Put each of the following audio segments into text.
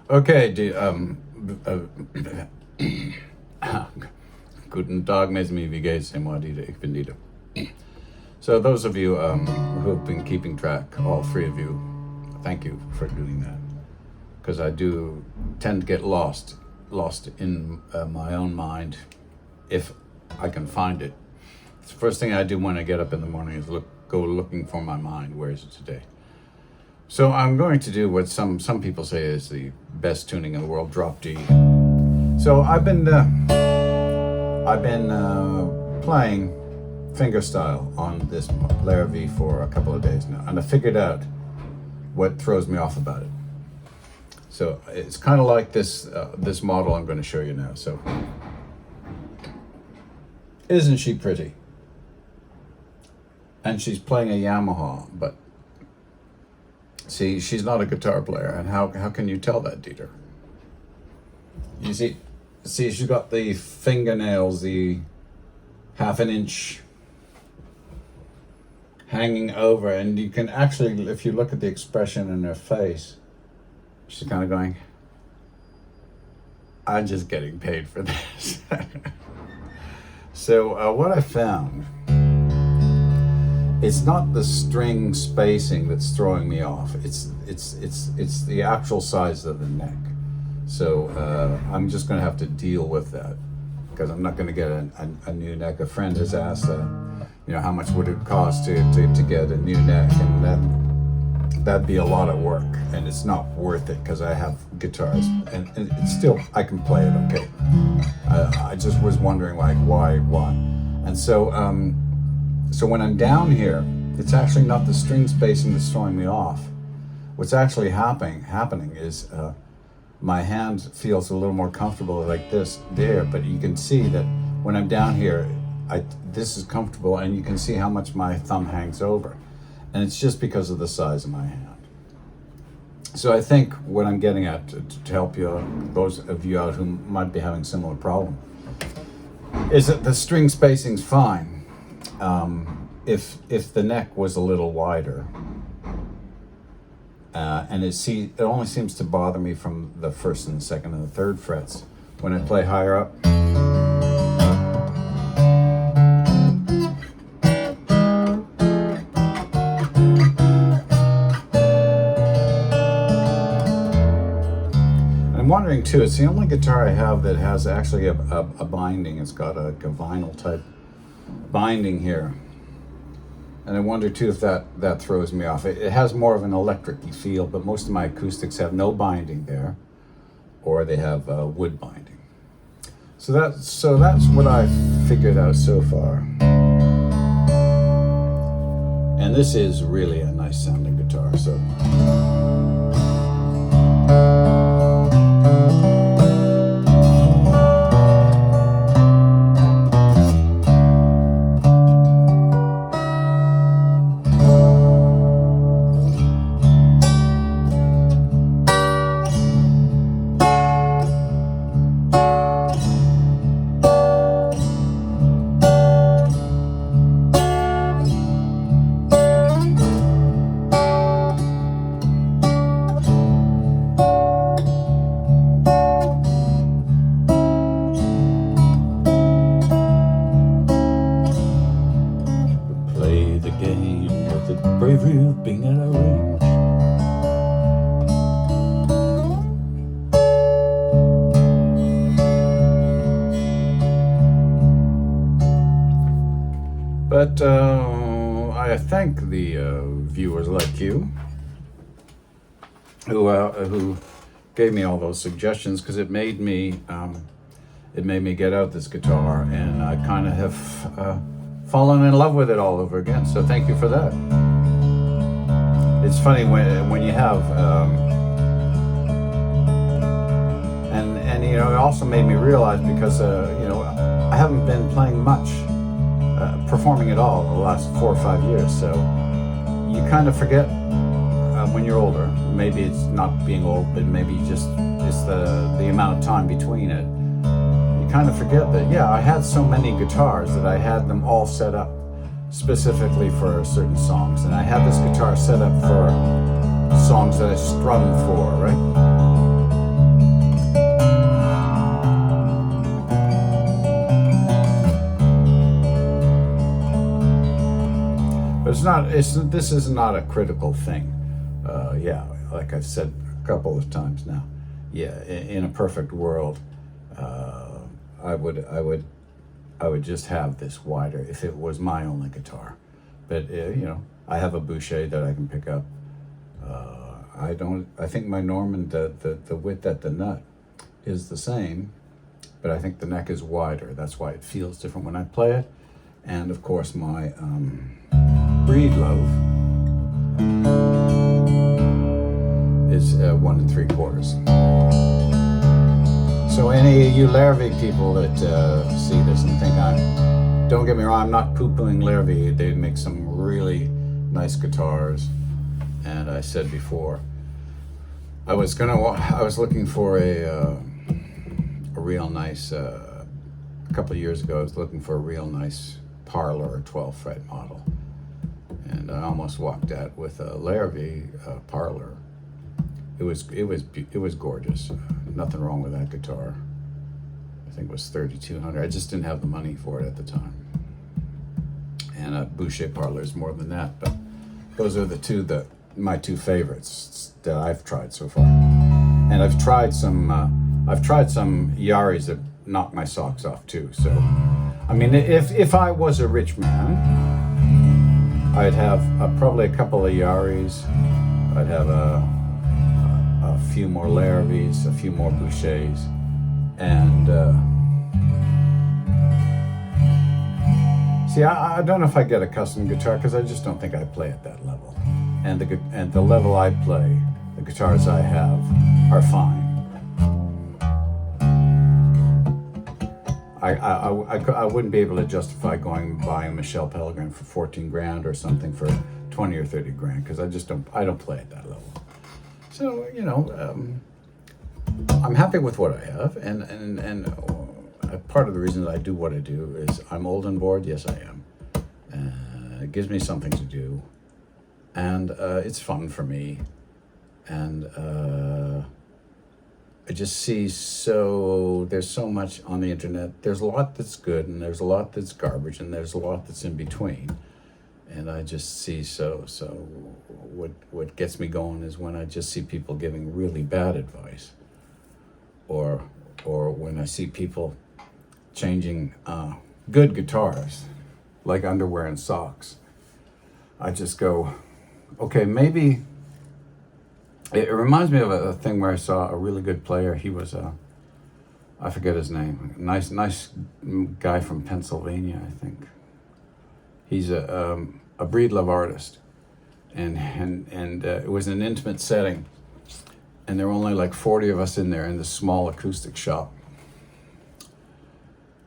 Okay, guten Tag, mes mi wie geht's, and what ich bin wieder. So those of you who have been keeping track, all three of you, thank you for doing that. Because I do tend to get lost in my own mind if I can find it. It's the first thing I do when I get up in the morning is go looking for my mind. Where is it today? So I'm going to do what some people say is the best tuning in the world, drop D. So I've been playing fingerstyle on this Layer V for a couple of days now, and I figured out what throws me off about it. So it's kind of like this model I'm going to show you now. So isn't she pretty? And she's playing a Yamaha, but see, she's not a guitar player. And how can you tell that, Dieter? You see, she's got the fingernails, the half an inch hanging over, and you can actually, if you look at the expression in her face, she's kind of going, I'm just getting paid for this. So what I found, it's not the string spacing that's throwing me off. It's the actual size of the neck. So I'm just going to have to deal with that, because I'm not going to get a new neck. A friend has asked, how much would it cost to get a new neck, and that'd be a lot of work, and it's not worth it because I have guitars, and it's still, I can play it okay. I just was wondering, like, why? And so when I'm down here, it's actually not the string spacing that's throwing me off. What's actually happening is my hand feels a little more comfortable like this there, but you can see that when I'm down here, this is comfortable, and you can see how much my thumb hangs over. And it's just because of the size of my hand. So I think what I'm getting at, to help you, those of you out who might be having a similar problem, is that the string spacing's fine. If the neck was a little wider, and it only seems to bother me from the first and the second and the third frets. When I play higher up, I'm wondering too, it's the only guitar I have that has actually a binding. It's got a vinyl type binding here. And I wonder too if that throws me off. It has more of an electric-y feel, but most of my acoustics have no binding there, or they have wood binding. So that's what I figured out so far. And this is really a nice sounding guitar. So. Bravery of being at our range. But I thank the viewers like you who gave me all those suggestions, because it made me get out this guitar, and I kind of have fallen in love with it all over again. So thank you for that. It's funny when you have, and it also made me realize, because I haven't been playing much, performing at all the last 4 or 5 years. So you kind of forget when you're older. Maybe it's not being old, but maybe just it's the amount of time between it. You kind of forget that, I had so many guitars that I had them all set up specifically for certain songs, and I had this guitar set up for songs that I strummed for, right? This is not a critical thing. Yeah, like I've said a couple of times now. Yeah, in a perfect world, I would just have this wider if it was my only guitar. But I have a Boucher that I can pick up. I think my Norman, the width at the nut is the same, but I think the neck is wider. That's why it feels different when I play it. And of course my Breedlove is 1 3/4. So any of you Larrivee people that see this and think don't get me wrong, I'm not poo-pooing Larrivee. They make some really nice guitars. And I said before, I was looking for a real nice, a couple of years ago, I was looking for a real nice Parlor 12 fret model. And I almost walked out with a Larrivee Parlor. It was gorgeous. Nothing wrong with that guitar. I think it was $3,200. I just didn't have the money for it at the time. And a Boucher Parlor is more than that, but those are my two favorites that I've tried so far. And I've tried some Yaris that knock my socks off too. So, I mean, if I was a rich man, I'd have probably a couple of Yaris. I'd have a few more Larrivees, a few more Bouchers, and see, I don't know if I get a custom guitar because I just don't think I play at that level. And the level I play, the guitars I have are fine. I wouldn't be able to justify going and buying Michelle Pellegrin for 14 grand or something for 20 or 30 grand because I don't play at that level. So I'm happy with what I have, and part of the reason that I do what I do is I'm old and bored. Yes, I am. It gives me something to do, and it's fun for me, and I just see there's so much on the internet. There's a lot that's good, and there's a lot that's garbage, and there's a lot that's in between. And I just see what gets me going is when I just see people giving really bad advice, or when I see people changing good guitars, like underwear and socks. I just go, okay, maybe. It reminds me of a thing where I saw a really good player. He was I forget his name. Nice guy from Pennsylvania, I think. He's a Breedlove artist, and it was an intimate setting, and there were only like 40 of us in there in this small acoustic shop.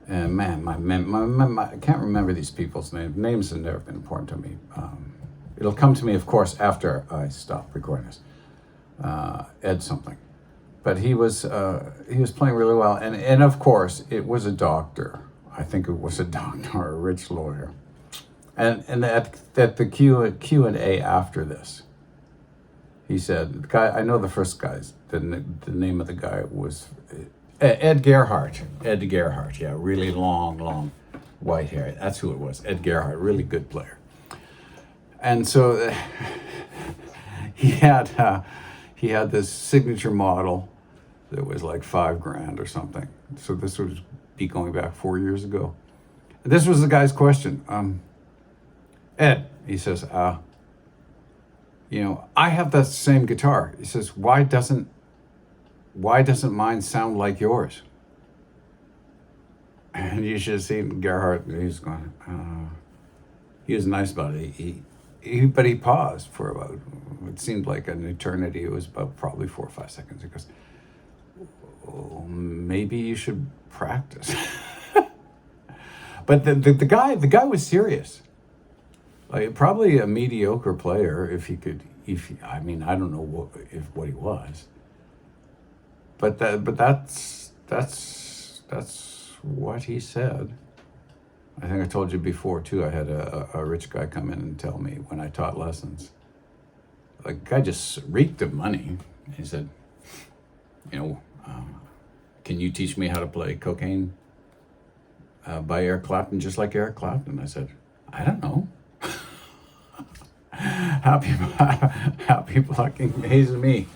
And man, I can't remember these people's names. Names have never been important to me. It'll come to me, of course, after I stop recording this. Ed something, but he was playing really well, and of course it was a doctor. I think it was a doctor or a rich lawyer. And at the Q&A after this, he said, the guy, I know the first guy's, the name of the guy was Ed Gerhardt. Ed Gerhardt, yeah, really long white hair. That's who it was, Ed Gerhardt, really good player. And so he had this signature model that was like $5 grand or something. So this would be going back 4 years ago. And this was the guy's question. Ed, he says, I have that same guitar. He says, why doesn't mine sound like yours? And you should have seen Gerhardt. He's going, he was nice about it. But he paused for about, it seemed like an eternity. It was about probably 4 or 5 seconds. He goes, oh, maybe you should practice. But the guy was serious. Like probably a mediocre player I don't know what he was. But that's what he said. I think I told you before too. I had a rich guy come in and tell me when I taught lessons. Like the guy just reeked of money. He said, can you teach me how to play Cocaine by Eric Clapton just like Eric Clapton? I said, I don't know. Happy fucking days to me.